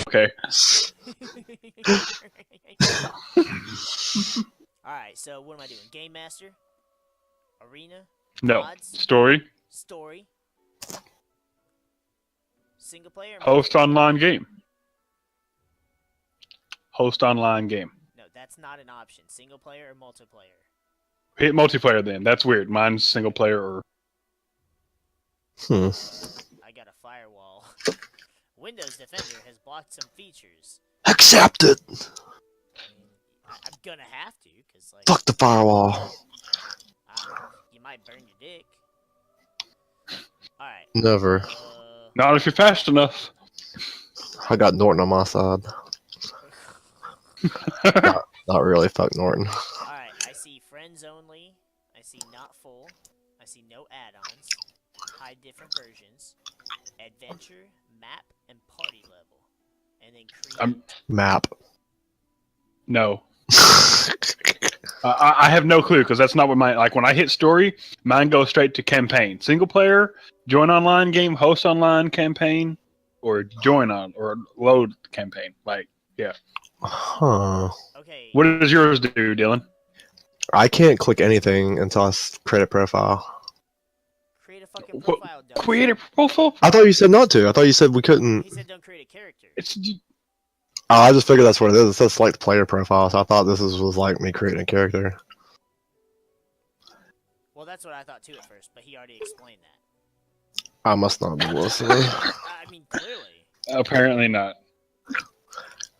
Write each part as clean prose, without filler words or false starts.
Okay. Alright, so what am I doing? Game Master? Arena? No. Mods? Story. Story? Single player? Or Host multiplayer? online game. Host online game. No, that's not an option. Single player or multiplayer? Hit multiplayer then. That's weird. Mine's single player or... I got a firewall. Windows Defender has blocked some features. Accept it. I'm gonna have to, cause like Fuck the firewall. you might burn your dick. All right. Never. Not if you're fast enough. I got Norton on my side. Not really. Fuck Norton. All right. I see friends only. I see not full. I see no add-ons. Hide different versions. Adventure, map, and party level. And then create. Map. No. I have no clue because that's not what my like. When I hit story, mine goes straight to campaign. Single player, join online game, host online campaign, or join on or load campaign. Like, yeah. Huh. Okay. What does yours do, Dylan? I can't click anything until I create a profile. Create a fucking profile. Create a profile? I thought you said not to. I thought you said we couldn't. He said don't create a character. It's. Oh, I just figured that's what it is. It says select player profile, so I thought this was like me creating a character. Well, that's what I thought too at first, but he already explained that. I must not be listening. I mean, clearly. Apparently not.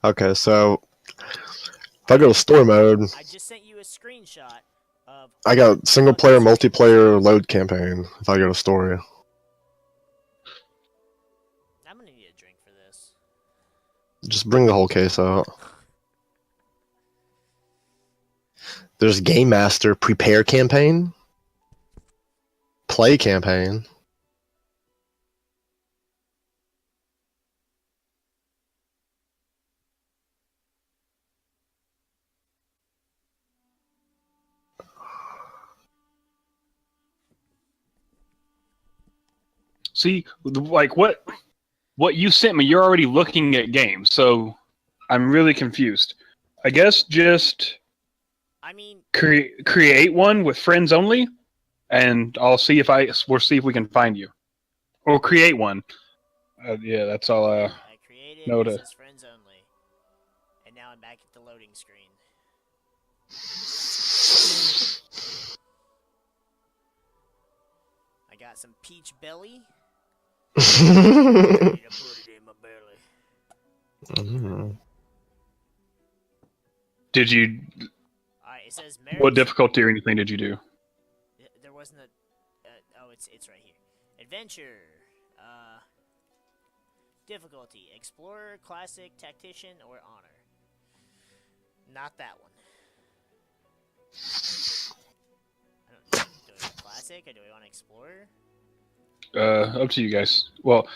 Okay, so if I go to story mode, I just sent you a screenshot of. I got single player, multiplayer, load campaign. If I go to story, I'm gonna need a drink for this. just bring the whole case out. There's Game Master, prepare campaign, play campaign. See, like what you sent me, you're already looking at games, so I'm really confused. I guess just I mean, create one with friends only, and we'll see if we can find you, or create one. Yeah, that's all. I created noted. It says friends only, and now I'm back at the loading screen. I got some peach belly. I need to put it in my belly. Did you? Alright, it says What difficulty or anything did you do? There wasn't a. Oh, it's right here. Adventure. Difficulty: Explorer, Classic, Tactician, or Honor. Not that one. I don't. Do I want Classic or do I want Explorer? Up to you guys. Well,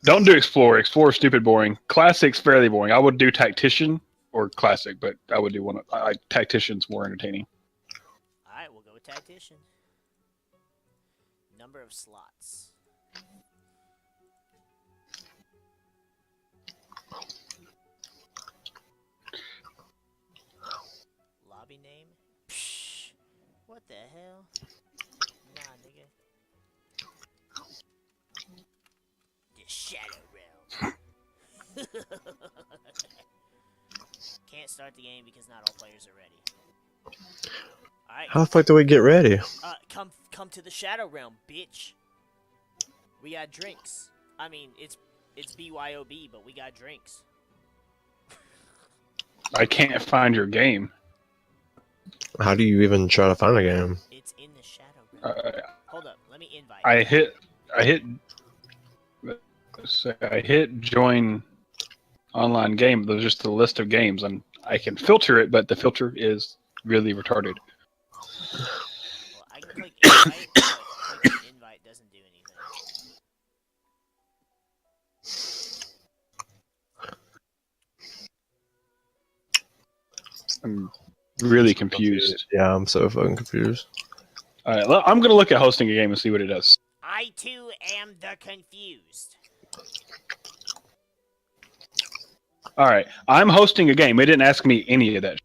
don't do Explorer. Explorer's stupid boring. Classic's fairly boring. I would do Tactician or Classic, but I would do one. Tactician's more entertaining. All right, we'll go with Tactician. Number of slots. Lobby name. Psh, what the hell? Nah, nigga. The Shadow Realm. Can't start the game because not all players are ready. Alright. How the fuck do we get ready? Come to the Shadow Realm, bitch. We got drinks. I mean, it's BYOB, but we got drinks. I can't find your game. How do you even try to find a game? It's in the Shadow Realm. Hold up, let me invite. I hit join online game. There's just a list of games, and I can filter it, but the filter is really retarded. Well, I can click invite, but clicking invite doesn't do anything. I'm really confused. Yeah, I'm so fucking confused. All right, I'm gonna look at hosting a game and see what it does. I too am the confused. All right, I'm hosting a game. It didn't ask me any of that.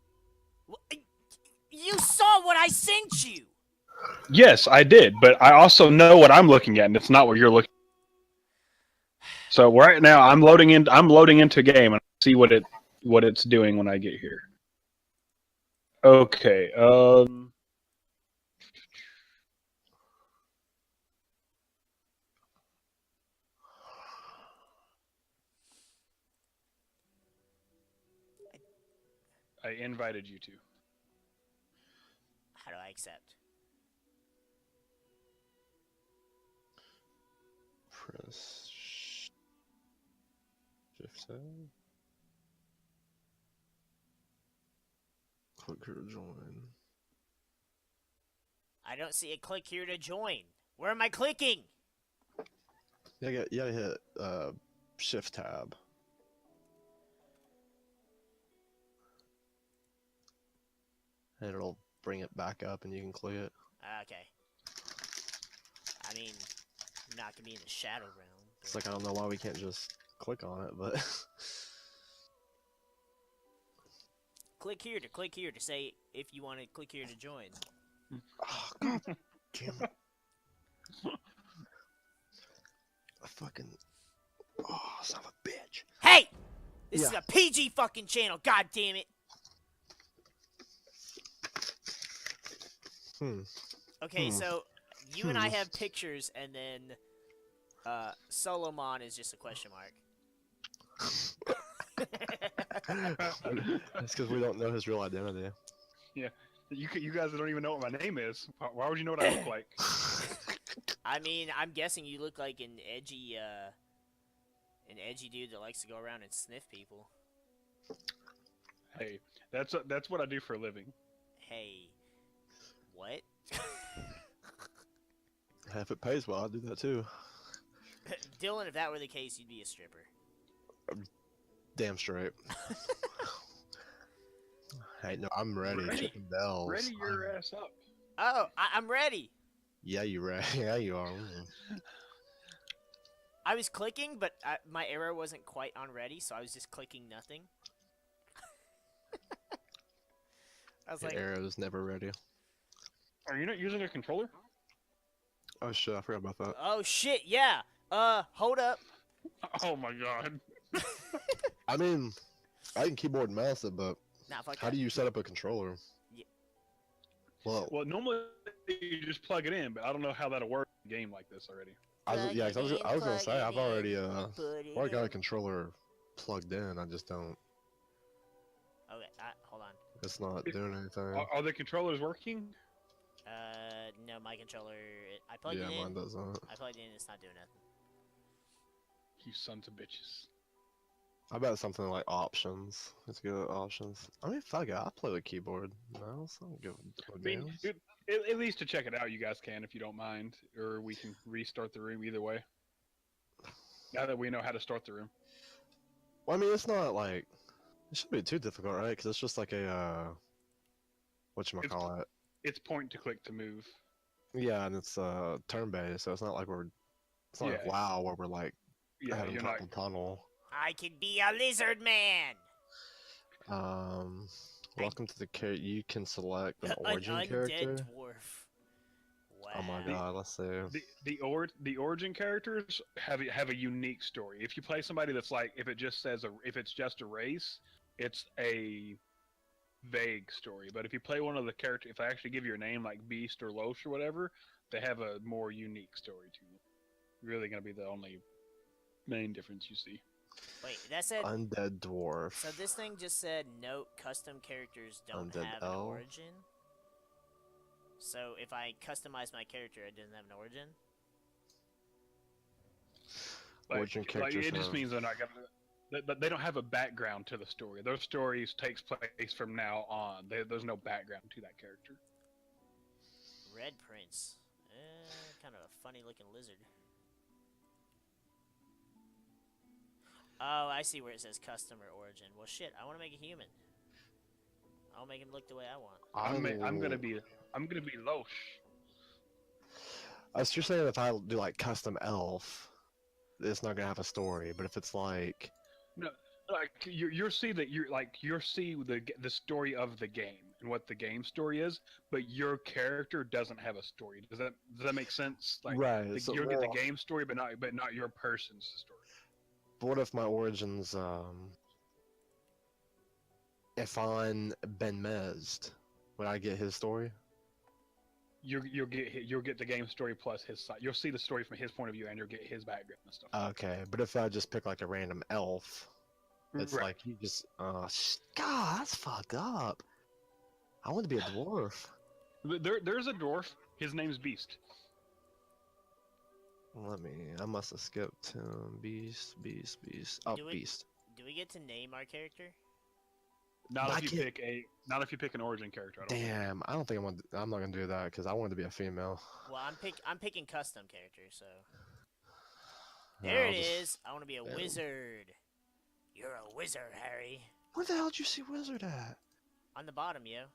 You saw what I sent you. Yes, I did, but I also know what I'm looking at, and it's not what you're looking. So right now, I'm loading in. I'm loading into a game and see what it's doing when I get here. Okay. I invited you to. How do I accept? Press Shift tab. Click here to join. I don't see a click here to join. Where am I clicking? You gotta hit Shift tab. And it'll bring it back up and you can click it. Okay. I mean, I'm not gonna be in the shadow realm. It's like, I don't know why we can't just click on it, but... Click here to say if you want to click here to join. Oh, God damn it. I fucking... Oh, son of a bitch. Hey! This is Yeah. a PG fucking channel, god damn it! Okay, so you and I have pictures, and then Solomon is just a question mark. That's because we don't know his real identity. Yeah, you guys don't even know what my name is. Why would you know what I look like? I mean, I'm guessing you look like an edgy dude that likes to go around and sniff people. Hey, that's what I do for a living. Hey, what? If it pays well, I'll do that too. Dylan, if that were the case, you'd be a stripper. Damn straight. Hey, no, I'm ready. Chicken bells. Ready your ass up. Oh, I'm ready. Yeah, you ready? Yeah, you are. I was clicking, but my arrow wasn't quite on ready, so I was just clicking nothing. I was Your like, arrow's never ready. Are you not using a controller? Oh shit, I forgot about that. oh shit, yeah. Hold up. Oh my god. I mean, I can keyboard and mouse it, but Nah, fuck how that. do you set up a controller? Yeah. Well, normally you just plug it in, but I don't know how that'll work in a game like this already. I was gonna Plug say it I've already put it already got a in. controller plugged in. I just don't. Okay, hold on. It's not doing anything. Are the controllers working? No, my controller. I plugged Yeah, it in. mine doesn't. I plugged it in. It's not doing nothing. You sons of bitches. I bet something like options. Let's go to options. I mean, fuck it. I play the keyboard. No, it's not good. I mean, at least to check it out, you guys can if you don't mind, or we can restart the room either way. Now that we know how to start the room. Well, I mean, it's not like it shouldn't be too difficult, right? Because it's just like a whatchamacallit. It's point to click to move. Yeah, and it's turn based, so it's not like it's not like Yeah. WoW where we're like Yeah, having you're not. carpal tunnel. I can be a lizard man. Welcome to the character. You can select an origin An undead character. dwarf. Wow. Oh my god, let's see. The origin characters have a unique story. If you play somebody that's like, if it's just a race, it's a vague story. But if you play one of the characters, if I actually give you a name like Beast or Loesch or whatever, they have a more unique story to them. Really going to be the only main difference you see. Wait, that said Undead dwarf. So this thing just said note custom characters don't Undead have an elf. origin. So if I customize my character, it doesn't have an origin. Origin characters it just have- means they're not gonna. They don't have a background to the story. Those stories takes place from now on. There's no background to that character. Red Prince. Kind of a funny looking lizard. Oh, I see where it says custom or origin. Well, shit, I want to make a human. I'll make him look the way I want. I'm gonna be Loesch. So you're saying if I do like custom elf, it's not gonna have a story, but if it's like like you'll see that you'll see the story of the game and what the game story is, but your character doesn't have a story. Does that make sense? Like Right. So, you'll get the well, game story, but not your person's story. but what if my origins, if I'm Ben Mezd, would I get his story? You'll get the game story plus his side. You'll see the story from his point of view, and you'll get his background and stuff. Okay, but if I just pick like a random elf, it's Right. like you just, God, that's fucked up. I want to be a dwarf. There's a dwarf. His name's Beast. I must have skipped Beast. Oh, Do it- Beast. Do we get to name our character? Not I if you can't- pick an origin character. I don't think. Damn, I don't think I'm not gonna do that because I wanted to be a female. Well, I'm picking custom characters, so No, there I'll it just- is. I want to be a yeah. wizard. You're a wizard, Harry. Where the hell did you see wizard at? On the bottom, yo.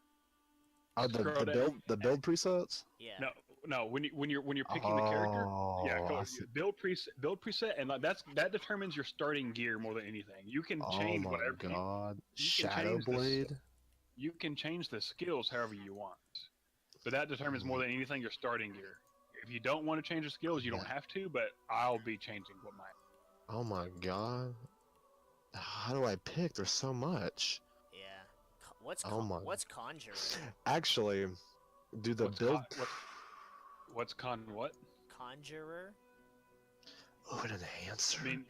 Oh, Scroll down. the build presets. Yeah. No. When you're picking the character, yeah, Oh, go I see. build preset, and that determines your starting gear more than anything. You can Oh change my whatever. god, you can Shadow change this- Blade. You can change the skills however you want, but that determines more than anything your starting gear. If you don't want to change the skills, you don't have to. But I'll be changing what mine. Oh my god. How do I pick? There's so much. Yeah. What's Oh my- what's conjurer? Actually, do the What's build. What's what? Conjurer. Oh, an enhancer. I mean,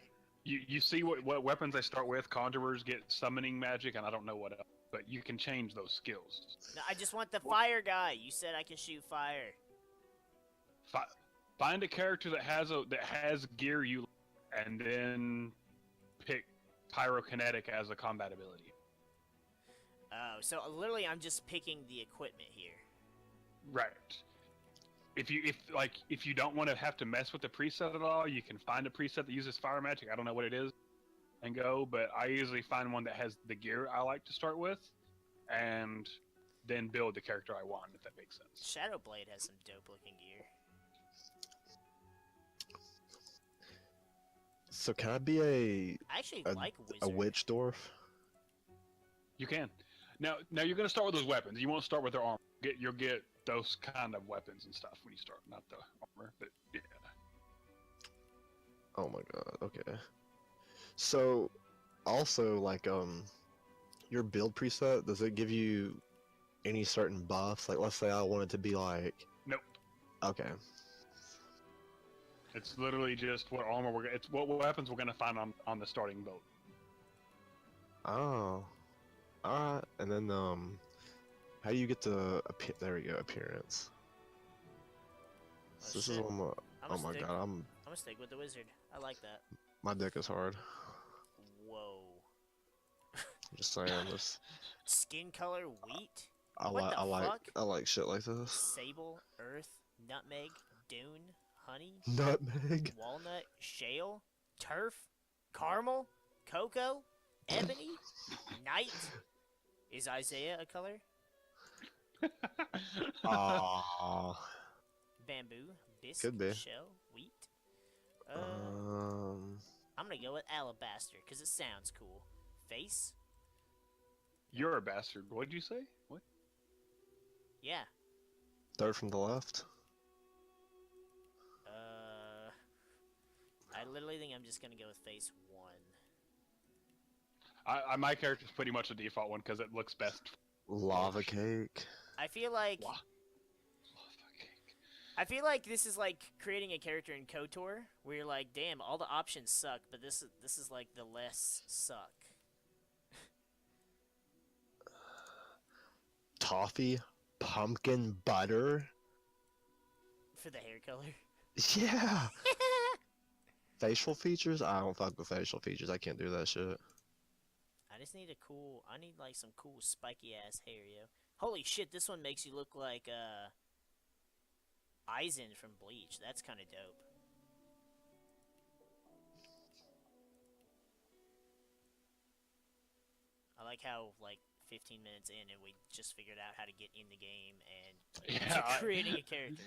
you see what weapons they start with. Conjurers get summoning magic, and I don't know what else. But you can change those skills. No, I just want the fire guy. You said I can shoot fire. Find a character that has gear you, and then pick pyrokinetic as a combat ability. Oh, so literally I'm just picking the equipment here. Right. If you don't want to have to mess with the preset at all, you can find a preset that uses fire magic. I don't know what it is, and go. But I usually find one that has the gear I like to start with, and then build the character I want. If that makes sense. Shadow Blade has some dope looking gear. So can I be I actually like wizard. a witch dwarf? You can. Now you're gonna start with those weapons. You won't start with their armor. You'll get those kind of weapons and stuff when you start, not the armor. But yeah. Oh my god. Okay. So, also like your build preset, does it give you any certain buffs? Like, let's say I wanted to be like. Nope. Okay. It's literally just what armor it's what weapons we're gonna find on the starting build. Oh. Alright, and then how do you get the there we go, appearance? So this is shit. one more. Oh my god, I'm gonna stick with the wizard. I like that. my deck is hard. Whoa. I'm just saying this. Skin color wheat. I What like the fuck? I like shit like this. Sable, earth, nutmeg, dune, honey, Nutmeg. walnut, shale, turf, caramel, cocoa, ebony, night. Is Isaiah a color? Aww. Bamboo, bisque, Could be. shell, wheat. I'm gonna go with alabaster because it sounds cool. Face? You're a bastard. What did you say? What? Yeah. Third from the left. I literally think I'm just gonna go with face 1. My character's pretty much a default one because it looks best. Lava cake. I feel like Wow. I feel like this is like creating a character in KOTOR where you're like, damn, all the options suck, but this is like the less suck. Toffee. Pumpkin butter. For the hair color. Yeah. Facial features? I don't fuck with facial features. I can't do that shit. I just need I need like some cool spiky ass hair, yo. Holy shit, this one makes you look like Aizen from Bleach. That's kind of dope. I like how like 15 minutes in and we just figured out how to get in the game and Yeah, creating a character.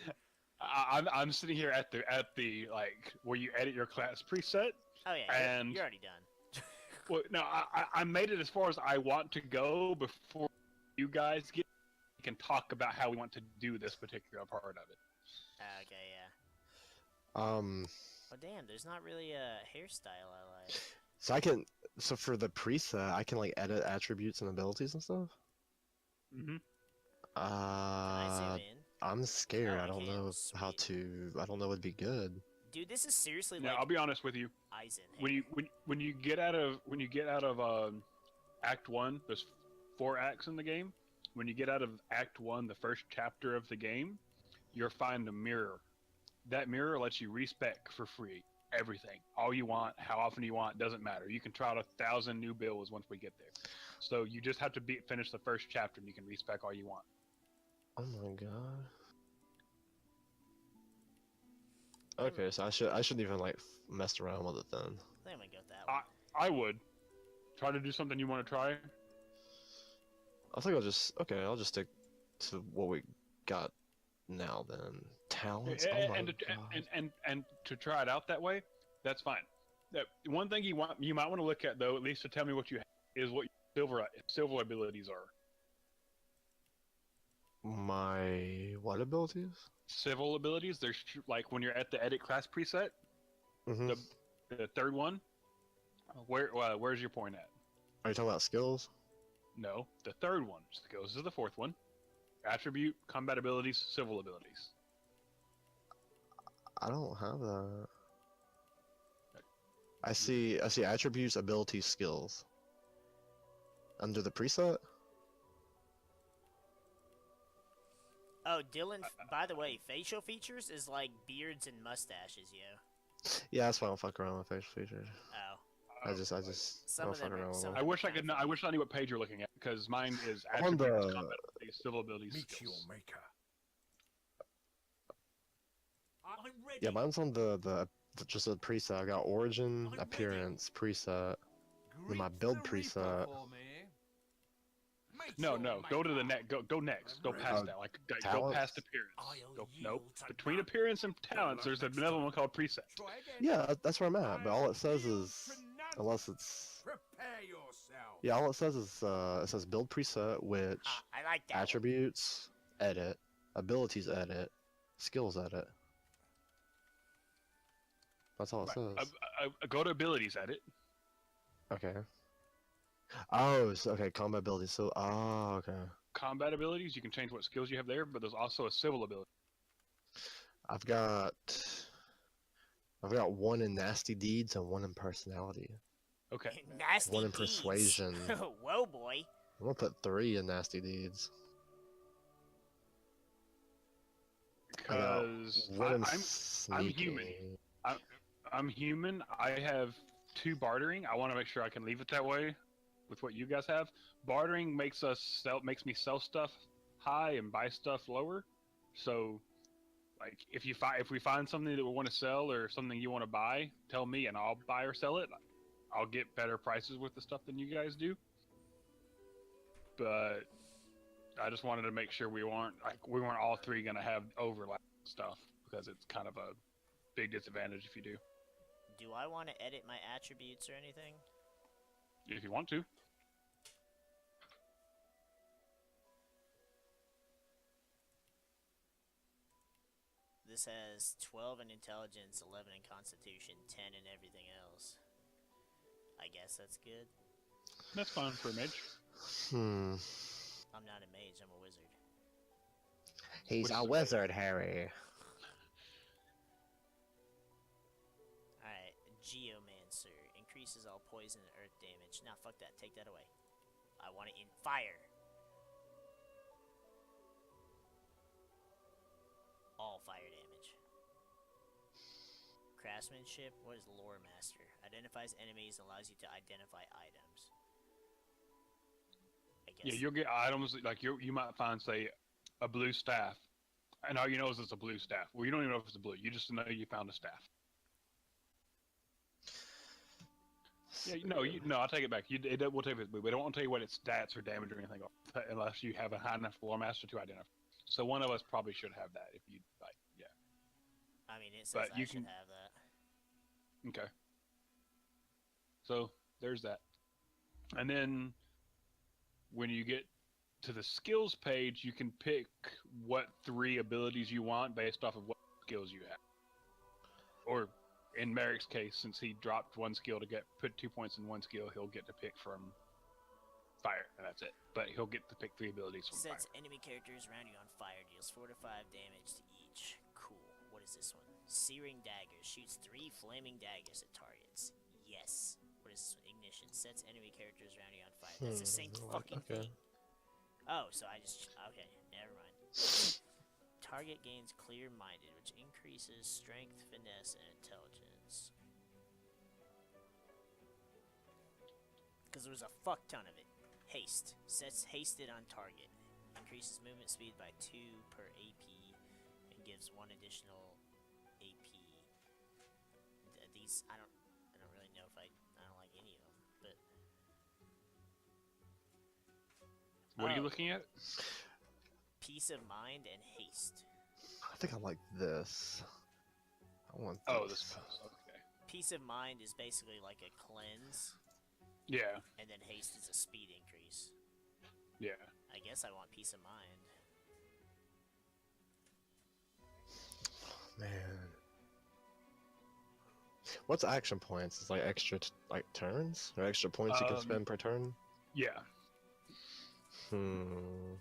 I'm sitting here at the like where you edit your class preset. Oh yeah, And- you're already done. Well, no, I made it as far as I want to go before you guys can talk about how we want to do this particular part of it. Okay, yeah. Um, Oh damn, there's not really a hairstyle I like. so for the preset, I can like edit attributes and abilities and stuff. Mm-hmm. Can I zoom in? I'm scared. Oh, I I don't can. know how Sweet. to. I don't know what'd be good. Dude, this is seriously Now, like I'll be honest with you. Eisen When hair. you get out of Act 1, there's 4 acts in the game. When you get out of Act 1, the first chapter of the game, you'll find a mirror. That mirror lets you respec for free. Everything. All you want, how often you want, doesn't matter. You can try out 1,000 new builds once we get there. So you just have to finish the first chapter and you can respec all you want. Oh my god. Okay, so I shouldn't even like mess around with it then. I think I'm gonna go with that one. I would. Try to do something you want to try. I think I'll just stick to what we got now then. Talents. Oh my god. And to try it out that way, that's fine. One thing you might want to look at though, at least to tell me what you have, is what your silver abilities are. My what abilities? Civil abilities. There's like when you're at the edit class preset, Mm-hmm. the third one. Where's your point at? Are you talking about skills? No, the third one. Skills is the fourth one. Attribute, combat abilities, civil abilities. I don't have that. I see attributes, abilities, skills. Under the preset? Oh, Dylan, by the way, facial features is like beards and mustaches, yo. Yeah, that's why I don't fuck around with facial features. Oh. I just Some don't of them fuck are- around with some them. I wish I could know. I wish I knew what page you're looking at because mine is I'm on attributes, the- combat abilities, civil abilities, Meet your skills. maker. I'm ready. Yeah, mine's on the just a preset. I got origin, I'm appearance, preset. Greet my build the Reaper preset. for me. Meet No, your no. Go to the maker. next. Go next. Go I'm past ready. that. Like go Talents? past appearance. I'll Go, yield nope. to Between none. appearance and talents, there's another one called preset. Try again. Yeah, that's where I'm at. But all it says I'll is, yield to none. unless it's Prepare yourself. yeah, all it says is it says build preset, which Ah, I like that one. attributes edit, abilities edit, skills edit. That's all it says. Go to abilities edit. Okay. Oh, so, okay, combat abilities. So, okay. Combat abilities, you can change what skills you have there, but there's also a civil ability. I've got one in nasty deeds and one in personality. Okay. Nasty One in deeds. persuasion. Whoa, boy. I'm gonna put 3 in nasty deeds. Because One in I'm human. sneaking. I'm human. I have 2 bartering. I want to make sure I can leave it that way with what you guys have. Bartering makes me sell stuff high and buy stuff lower. So like if we find something that we want to sell or something you want to buy, tell me and I'll buy or sell it. I'll get better prices with the stuff than you guys do. But I just wanted to make sure we weren't all 3 gonna have overlap stuff because it's kind of a big disadvantage if you do. Do I want to edit my attributes or anything? If you want to. This has 12 in intelligence, 11 in constitution, 10 in everything else. I guess that's good. That's fine for a mage. I'm not a mage, I'm a wizard. He's What a is it? wizard, Harry. Alright, Geomancer. Increases all poison and earth damage. Nah, fuck that. Take that away. I want it in fire. All fire damage. Craftsmanship. What is Lore Master? Identifies enemies and allows you to identify items. I guess. Yeah, you'll get items like you might find, say, a blue staff, and all you know is it's a blue staff. Well, you don't even know if it's a blue. You just know you found a staff. Yeah, no, I'll take it back. We'll take it. We don't want to tell you what its stats or damage or anything, unless you have a high enough lore master to identify. So one of us probably should have that if you like. Yeah. I mean, it says But I you should can- have that. Okay. So there's that. And then when you get to the skills page, you can pick what 3 abilities you want based off of what skills you have. Or in MariK's case, since he dropped 1 skill to put 2 points in 1 skill, he'll get to pick from fire, and that's it. But he'll get to pick 3 abilities from Sets fire. enemy characters around you on fire, deals 4 to 5 damage to each. Cool. What is this one? Searing Dagger. Shoots 3 flaming daggers at targets. Yes. What is this one? Ignition. Sets enemy characters around you on fire. That's the same fucking thing. Oh, so I just... Okay, never mind. Target gains clear-minded, which increases strength, finesse, and intelligence. Because there was a fuck ton of it. Haste. Sets hasted on target. Increases movement speed by 2 per AP and gives 1 additional AP. These I don't really know if I don't like any of them, but What are you looking at? Peace of mind and haste. I think I like this. I want this. Oh, this post. Okay. Peace of mind is basically like a cleanse, Yeah. and then haste is a speed increase. Yeah. I guess I want peace of mind. Man. What's action points? It's like extra like turns or extra points you can spend per turn. Yeah. Man,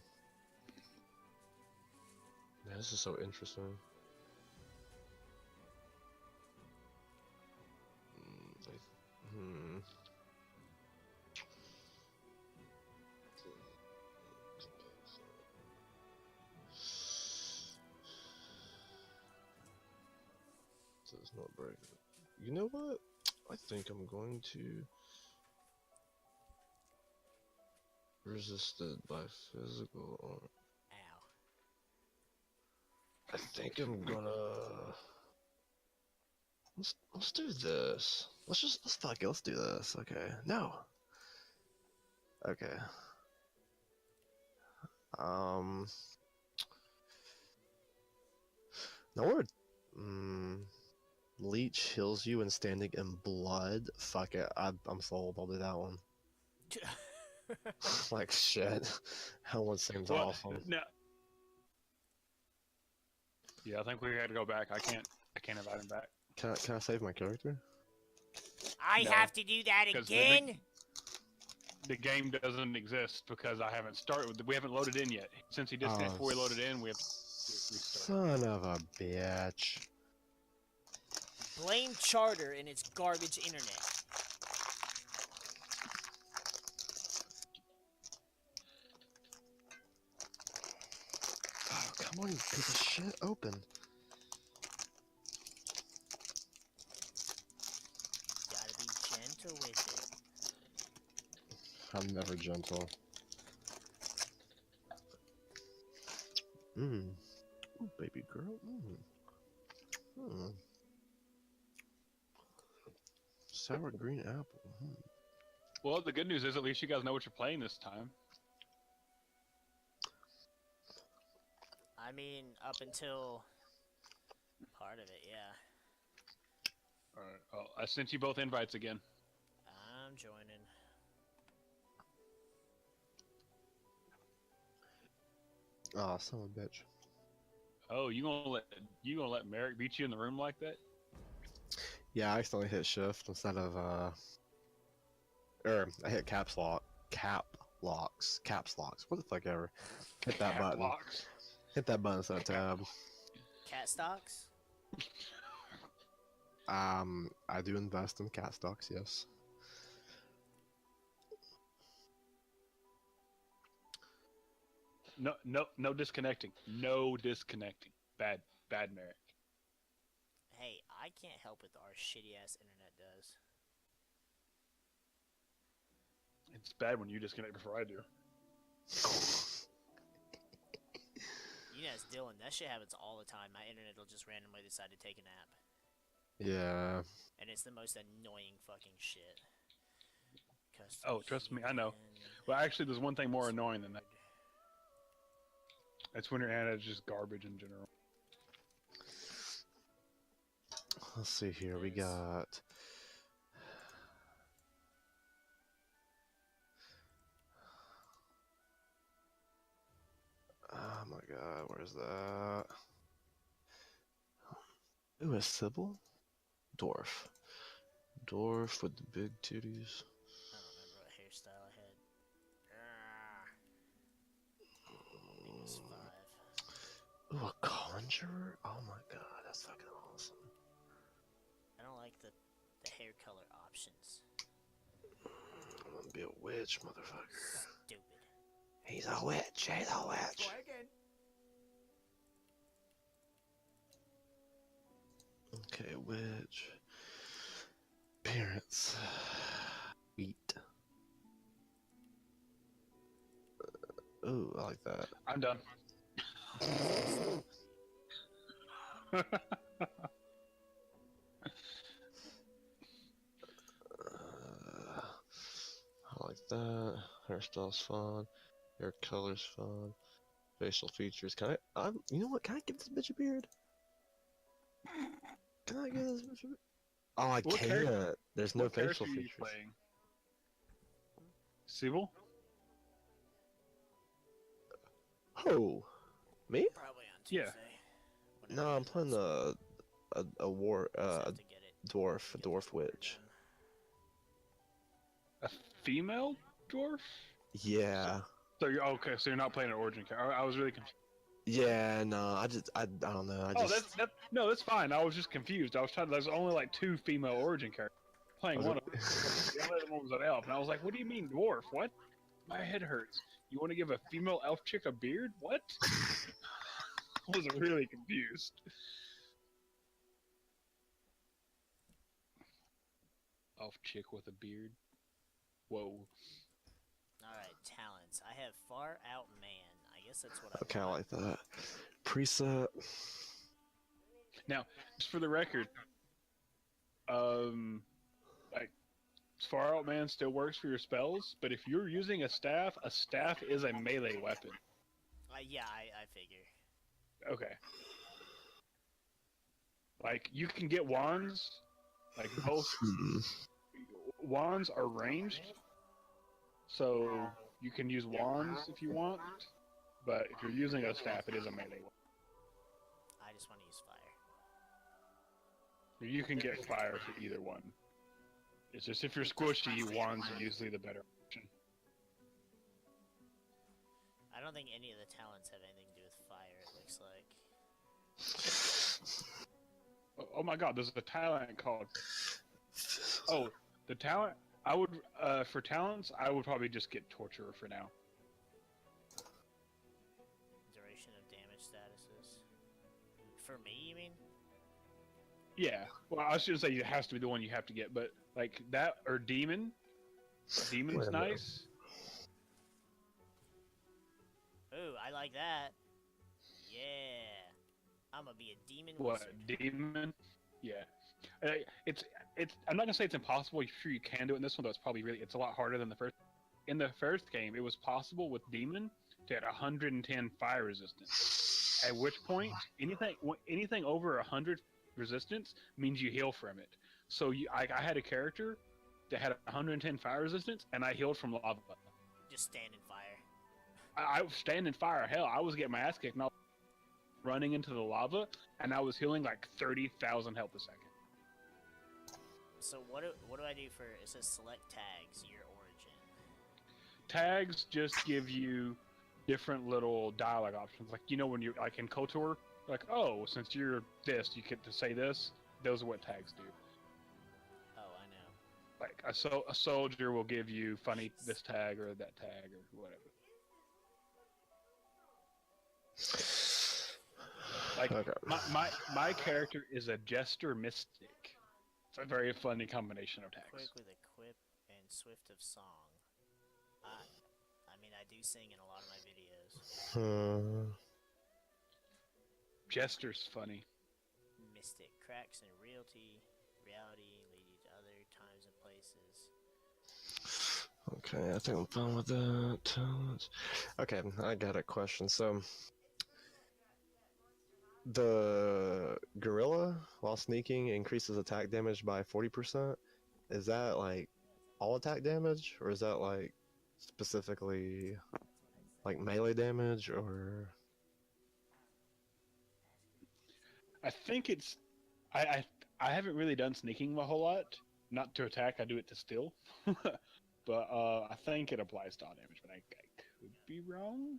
this is so interesting. Does not break. You know what? I think I'm going to resisted by physical armor. Ow. I think I'm gonna let's do this. Let's fuck it. Let's do this. Okay. No. Okay. No word. Leech heals you when standing in blood. Fuck it. I'm sold. I'll do that one. Like shit. That one seems awesome. No. Yeah, I think we got to go back. I can't invite him back. Can I save my character? I No, have to do that 'cause again? The game doesn't exist because I haven't started. We haven't loaded in yet. Since he disconnected before we loaded in, we have to restart. Son of a bitch. Blame Charter and its garbage internet. Oh, come on, you piece of shit. Open. Gotta be gentle with it. I'm never gentle. Ooh, baby girl. Sour green apple. Well, the good news is at least you guys know what you're playing this time. I mean, up until part of it, yeah. Alright. Oh, I sent you both invites again. I'm joining. Aw, son of a bitch. Oh, you gonna let MariK beat you in the room like that? Yeah, I accidentally hit shift instead of I hit caps locks. What the fuck ever. Hit that button. Locks. Hit that button instead of tab. Cat stocks? I do invest in cat stocks, yes. No disconnecting. No disconnecting. Bad MariK. Hey, I can't help what our shitty ass internet does. It's bad when you disconnect before I do. You know, it's Dylan. That shit happens all the time. My internet will just randomly decide to take a nap. Yeah. And it's the most annoying fucking shit. Oh, trust me, I know. Well, actually, there's one thing more annoying than that. It's when your internet is just garbage in general. Let's see here. We got god, where's that? Ooh, a Sybil? Dwarf. Dwarf with the big titties. I don't remember what hairstyle I had. Minus 5. Ooh, a conjurer? Oh my god, that's fucking awesome. I don't like the hair color options. I'm gonna be a witch, motherfucker. Stupid. He's a witch, he's a witch. Try again. Okay, witch. Parents. Wheat. Ooh, I like that. I'm done. I like that. Hairstyle's fun. Hair color's fun. Facial features. You know what? Can I give this bitch a beard? Can I give this bitch a beard? Oh, I What can't. character- There's no What character facial are you features. playing? Sibyl? Oh, me? Probably on Yeah. Tuesday. No, I'm playing a war Have to get it. dwarf witch. A female dwarf? Yeah. So you're okay. So you're not playing an origin character. I was really confused. Yeah, no, I don't know. No, that's fine. I was just confused. I was trying. There's only like 2 female origin characters. Playing Was one it- of them. The other one was an elf, and I was like, "What do you mean dwarf? What? My head hurts. You want to give a female elf chick a beard? What?" I was really confused. Elf chick with a beard. Whoa. Alright, talents. I have Far Out Man. I guess that's what I Okay, I want. like that. Preset. Now, just for the record, like, Far Out Man still works for your spells, but if you're using a staff is a melee weapon. Yeah, I figure. Okay. Like, you can get wands, like, both wands are ranged, so you can use wands if you want, but if you're using a staff, it is a melee weapon. I just want to use fire. You can get fire for either one. It's just if you're squishy, wands are usually the better option. I don't think any of the talents have anything to do with fire, it looks like. Oh my god, there's a talent called... Oh, the talent... I would, for talents, I would probably just get Torturer for now. Duration of damage statuses. For me, you mean? Yeah, well, I shouldn't say it has to be the one you have to get, but, like, that, or Demon. Demon's Wait a minute. nice. Ooh, I like that. Yeah. I'm gonna be a demon What, wizard. Demon? Yeah. It's, I'm not gonna say it's impossible, I'm sure you can do it in this one, though it's probably really, it's a lot harder than the first. In the first game, it was possible with Demon to get 110 fire resistance. At which point, anything over 100 resistance means you heal from it. So I had a character that had 110 fire resistance, and I healed from lava. Just stand in fire. I was standing fire. Hell, I was getting my ass kicked, and I was running into the lava, and I was healing like 30,000 health a second. So what do I do for, it says select tags, your origin. Tags just give you different little dialogue options. Like, you know, when you're like in KOTOR, like, oh, since you're this, you get to say this. Those are what tags do. Oh, I know. Like a soldier will give you funny this tag or that tag or whatever. Like Okay. my character is a jester mystic. It's a very funny combination of tags. Quick with a quip and swift of song. I mean, I do sing in a lot of my videos. Jester's funny. Mystic cracks in reality lead you to other times and places. Okay, I think I'm fine with that. Talents. Okay, I got a question. So, the gorilla, while sneaking, increases attack damage by 40%. Is that like all attack damage, or is that like specifically like melee damage, or? I think it's I haven't really done sneaking a whole lot. Not to attack, I do it to steal. But I think it applies to all damage, but I could be wrong.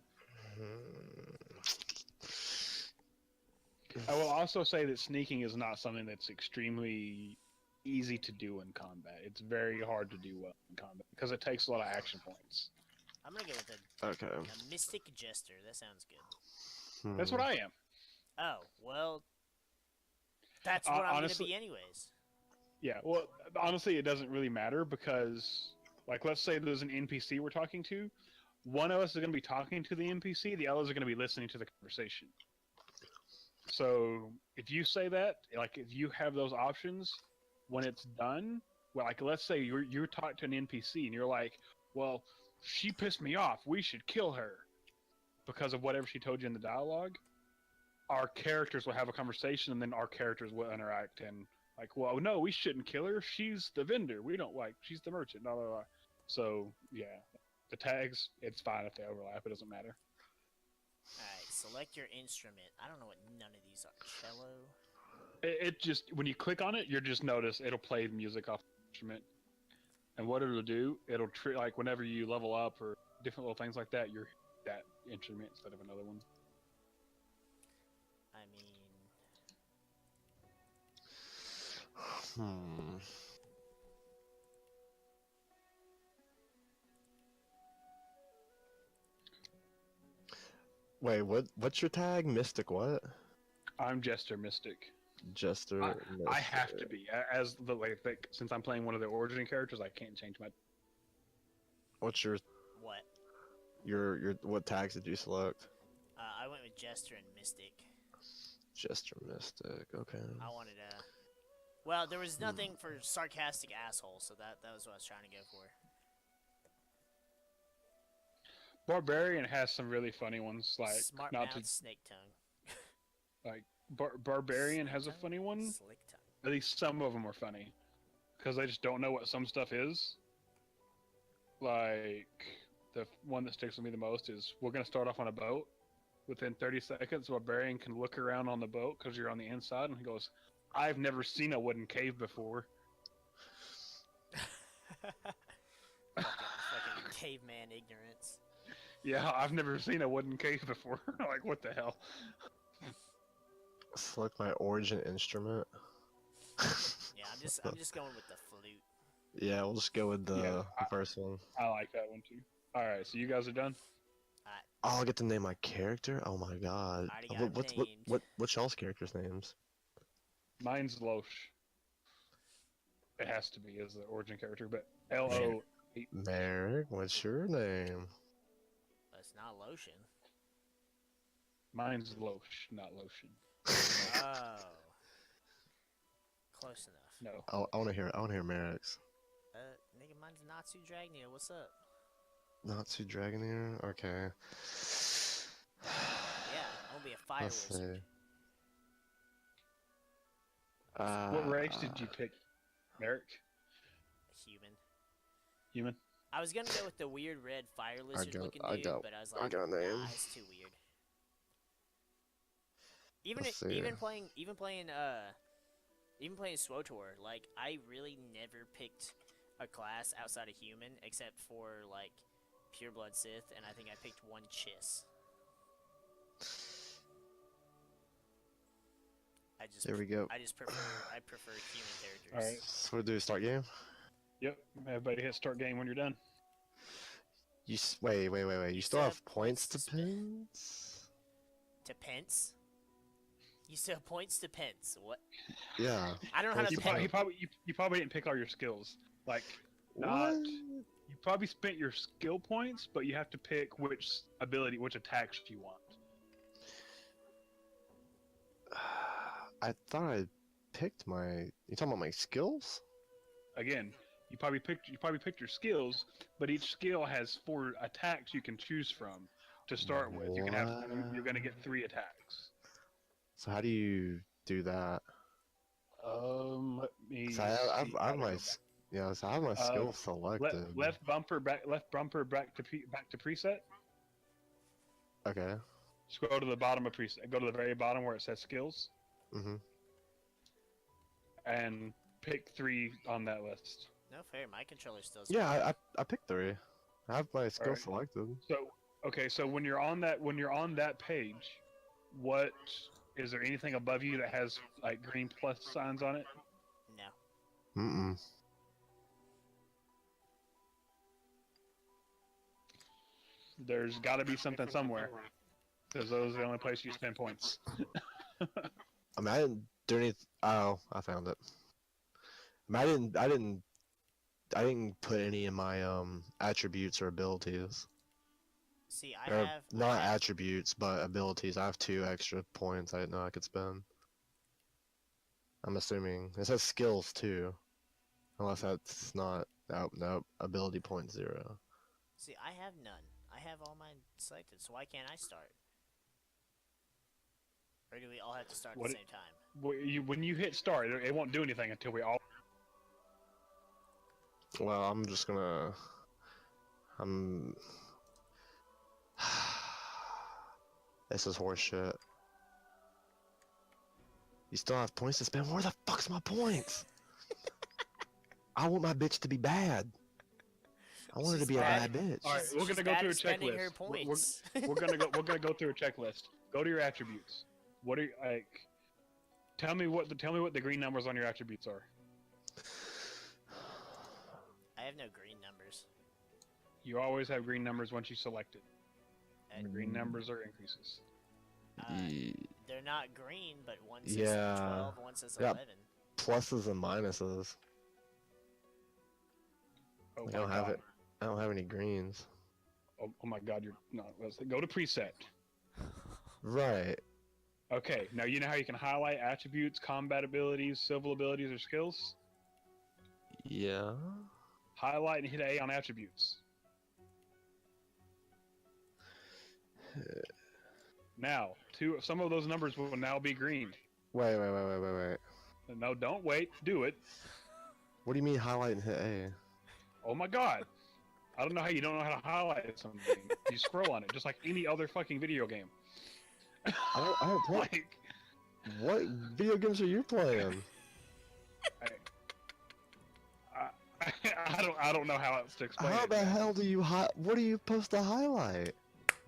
I will also say that sneaking is not something that's extremely easy to do in combat. It's very hard to do well in combat because it takes a lot of action points. I'm gonna go with a Okay. mystic jester. That sounds good. That's what I am. Oh well, that's what I'm honestly, gonna be anyways. Yeah, well, honestly, it doesn't really matter because, like, let's say there's an NPC we're talking to. One of us is going to be talking to the NPC, the others are going to be listening to the conversation. So, if you say that, like, if you have those options, when it's done, well, like, let's say you're talking to an NPC and you're like, well, she pissed me off, we should kill her because of whatever she told you in the dialogue. Our characters will have a conversation and then our characters will interact and like, well, no, we shouldn't kill her. She's the vendor. We don't like. She's the merchant. Blah, blah, blah. So yeah, the tags. It's fine if they overlap. It doesn't matter. All right, select your instrument. I don't know what none of these are. Cello. It just when you click on it, you'll just notice it'll play music off the instrument, and what it'll do, it'll treat like whenever you level up or different little things like that, you're that instrument instead of another one. I mean. Wait, what's your tag? Mystic what? I'm Jester Mystic. Jester. I have to be as the like since I'm playing one of the origin characters. I can't change my. What's your What? your what tags did you select? I went with Jester and Mystic. Jester Mystic. Okay. I wanted to. Well, there was nothing for sarcastic asshole, so that was what I was trying to go for. Barbarian has some really funny ones, like Smart not mouth, to snake tongue. like Barbarian Snake has a tongue? funny one. Slick tongue. At least some of them are funny because they just don't know what some stuff is. Like the one that sticks with me the most is we're gonna start off on a boat. Within 30 seconds, Barbarian can look around on the boat because you're on the inside, and he goes, "I've never seen a wooden cave before." fucking caveman ignorance. Yeah, I've never seen a wooden cave before. Like, what the hell? Select my origin instrument. Yeah, I'm just going with the flute. Yeah, we'll just go with the Yeah, first one. I like that one too. All right, so you guys are done. Oh, I'll get to name my character. Oh my god. I already got him named. What's y'all's characters' names? Mine's Loesch. It has to be as the origin character, but L-O. MariK, what's your name? That's not lotion. Mine's Loesch, not lotion. Oh. Close enough. No. I want to hear MariK's. Nigga, mine's Natsu Dragnir. What's up? Natsu Dragonir? Okay. Yeah, I'm gonna be a fire Let's see. wizard. What race did you pick, MariK? Human. Human? I was gonna go with the weird red fire lizard looking dude, but I was like, I got a name. nah, it's too weird. Let's see. Even playing SWOTOR, like I really never picked a class outside of human except for like pureblood Sith, and I think I picked one Chiss. There we go. I prefer human characters. All right. So what do we start game? Yep. Everybody hit start game when you're done. Wait. You still have points to spend. pins? To pence? You still have points to pence. What? Yeah. I don't know how to pen. You probably didn't pick all your skills. Like, What? you probably spent your skill points, but you have to pick which attacks you want. I thought I picked my. You talking about my skills? Again, you probably picked your skills, but each skill has 4 attacks you can choose from to start with. You can have you're gonna get 3 attacks. So how do you do that? Let me. So I have my so I have my skills selected. Left bumper back to preset. Okay. Scroll to the bottom of preset. Go to the very bottom where it says skills. Mm-hmm. and pick 3 on that list. No fair. My controller still. Yeah, I picked 3. I have my skill Alright. selected. So okay, so when you're on that page, what is there anything above you that has like green plus signs on it? No. Mm-mm. There's got to be something somewhere, because those are the only place you spend points. I mean, I didn't do anything. Oh, I found it. I mean, I didn't put any in my attributes or abilities. See, I Or have. not attributes, but abilities. I have 2 extra points I didn't know I could spend. I'm assuming it says skills too, unless that's not. No, ability point 0. See, I have none. I have all mine selected. So why can't I start? Or do we all have to start at the same time? When you hit start, it won't do anything until we all. Well, I'm just gonna. I'm. This is horseshit. You still have points to spend? Where the fuck's my points? I want my bitch to be bad. I want her to be a bad bitch. All right, we're gonna go through a checklist. Points. We're gonna go through a checklist. Go to your attributes. What are you, like? Tell me what the green numbers on your attributes are. I have no green numbers. You always have green numbers once you select it. And The green numbers are increases. they're not green, but one says Yeah. 12, one says Yeah. 11. Pluses and minuses. Oh I don't my have God. it. I don't have any greens. Oh my God, you're not. Let's go to preset. Right. Okay, now you know how you can highlight attributes, combat abilities, civil abilities, or skills? Yeah. Highlight and hit A on attributes. Now, some of those numbers will now be green. Wait. No, don't wait. Do it. What do you mean highlight and hit A? Oh my God. I don't know how you don't know how to highlight something. You scroll on it, just like any other fucking video game. I don't play. Like, What video games are you playing? I don't know how else to explain How it. the hell do you what are you supposed to highlight?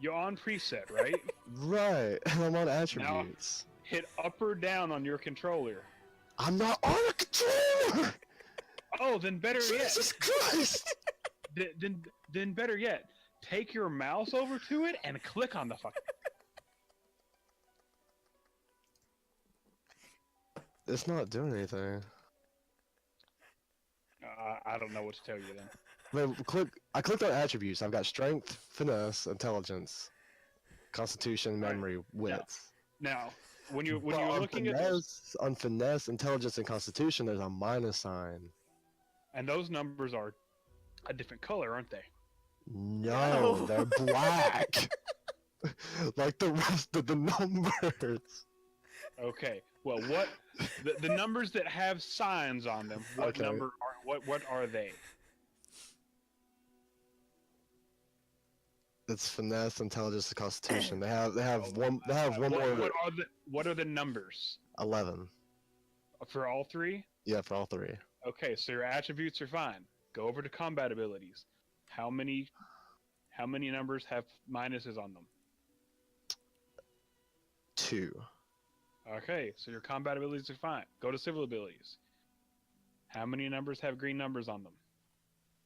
You're on preset, right? Right, and I'm on attributes. Hit up or down on your controller. I'm not on a controller! Oh, then better yet. Jesus Christ! Then better yet, take your mouse over to it and click on the fuck. It's not doing anything. I don't know what to tell you then. Wait, I clicked on attributes. I've got strength, finesse, intelligence, constitution, Right. memory, wits. Now, when you're But on looking at those, on finesse, intelligence, and constitution, there's a minus sign. and those numbers are a different color, aren't they? No, No. they're black. Like the rest of the numbers. Okay. Well, the numbers that have signs on them? Okay. What are they? It's finesse, intelligence, and constitution. They have one What are the numbers 11. for all 3? Yeah, for all 3. Okay, so your attributes are fine. Go over to combat abilities. How many numbers have minuses on them? 2. Okay, so your combat abilities are fine. Go to civil abilities. How many numbers have green numbers on them?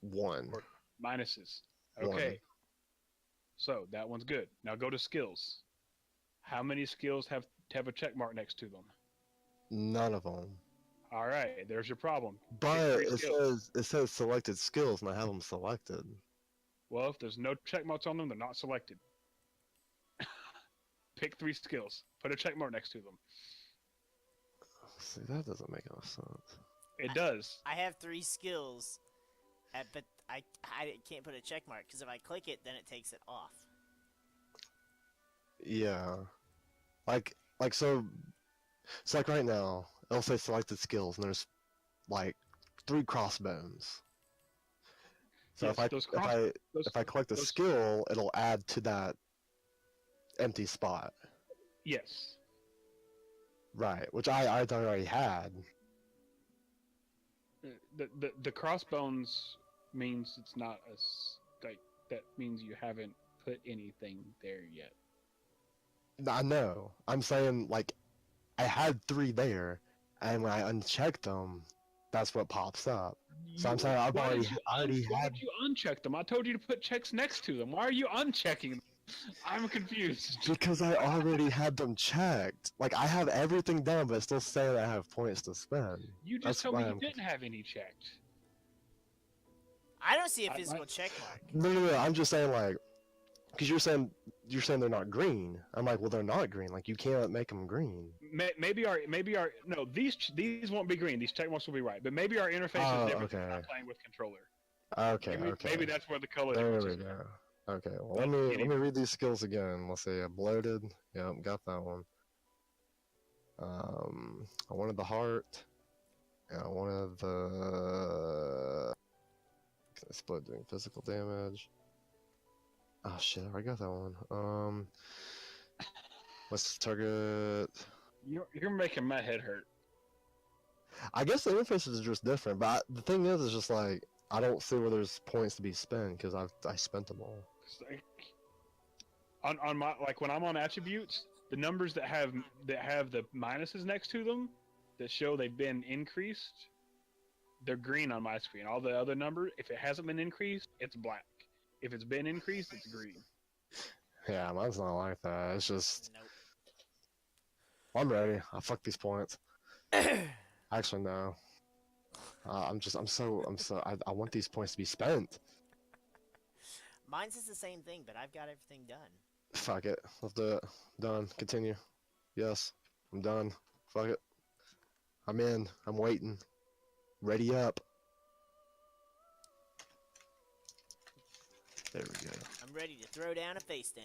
1. Minuses. One. Okay. So that one's good. Now go to skills. How many skills have a check mark next to them? None of them. All right, there's your problem. But Pick 3 skills. it says selected skills, and I have them selected. Well, if there's no check marks on them, they're not selected. Pick 3 skills. Put a check mark next to them. See, that doesn't make any sense. It does. I have 3 skills, but I can't put a check mark because if I click it, then it takes it off. Yeah. Like so like right now, it'll say selected skills, and there's like 3 crossbones. So Yes, if I click the skill, it'll add to that empty spot. Yes. Right, which I thought I already had. The crossbones means it's not like that means you haven't put anything there yet. I know. I'm saying like I had 3 there, and when I unchecked them, that's what pops up. So I'm saying I've Why already did you already why had. did you uncheck them? I told you to put checks next to them. Why are you unchecking them? I'm confused. Because I already had them checked. Like I have everything done, but it's still saying I have points to spend. You just That's told me why you I'm didn't have any checked. I don't see a I- physical I- check mark. No. I'm just saying like, because you're saying they're not green. I'm like, well, they're not green. Like you can't make them green. Maybe our no these won't be green. These check marks will be right, but maybe our interface Oh, is different. okay. Than not playing with controller. Okay, Maybe that's where the color There difference we is. go. Okay, well But let me anyway. read these skills again. Let's see, bloated. Yep, got that one. I wanted the heart. And I wanted the split doing physical damage. Oh shit, I got that one. What's the target? You're making my head hurt. I guess the interfaces are just different, but the thing is just like I don't see where there's points to be spent because I spent them all. It's like, on my like when I'm on attributes, the numbers that have the minuses next to them that show they've been increased, they're green on my screen. All the other numbers, if it hasn't been increased, it's black. If it's been increased, it's green. Yeah, mine's not like that. It's just Nope. I'm ready. I fuck these points. Actually, no. I want these points to be spent. Mine says the same thing, but I've got everything done. Fuck it. Let's do it. Done. Continue. Yes. I'm done. Fuck it. I'm in. I'm waiting. Ready up. There we go. I'm ready to throw down a face down.